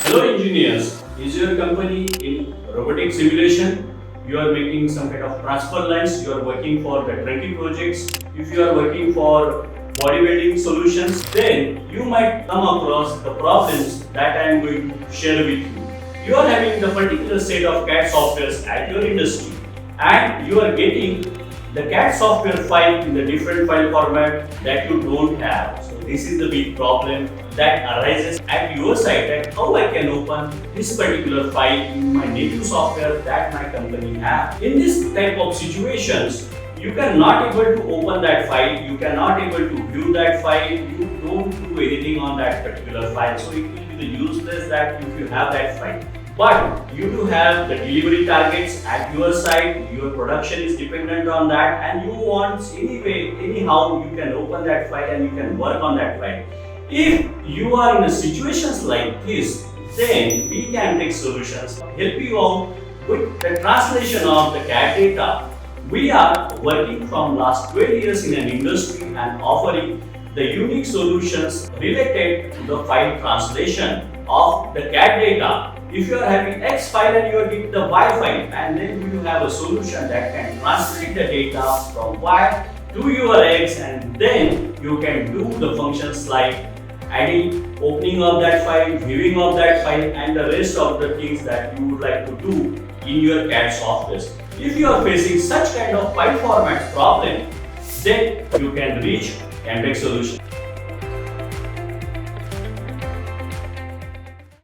Hello engineers, is your company in robotic simulation? You are making some kind of transfer lines, you are working for the Trunkey projects. If you are working for bodybuilding solutions, then you might come across the problems that I am going to share with you. You are having the particular set of CAD softwares at your industry and you are getting the CAD software file in the different file format that you don't have. So this is the big problem that arises at your site, that how I can open this particular file in my native software that my company has. In this type of situations, you cannot able to open that file, you cannot able to view that file, you don't do anything on that particular file. So it will be useless that if you have that file. But you do have the delivery targets at your site, your production is dependent on that, and you want anyhow you can open that file and you can work on that file. If you are in a situations like this, then we can take solutions, help you out with the translation of the CAD data. We are working from last 12 years in an industry and offering the unique solutions related to the file translation of the CAD data. If you are having X file and you are getting the Y file, and then you have a solution that can translate the data from Y to your X, and then you can do the functions like adding, opening of that file, viewing of that file, and the rest of the things that you would like to do in your CAD software. If you are facing such kind of file format problem, then you can reach CAMTech solution.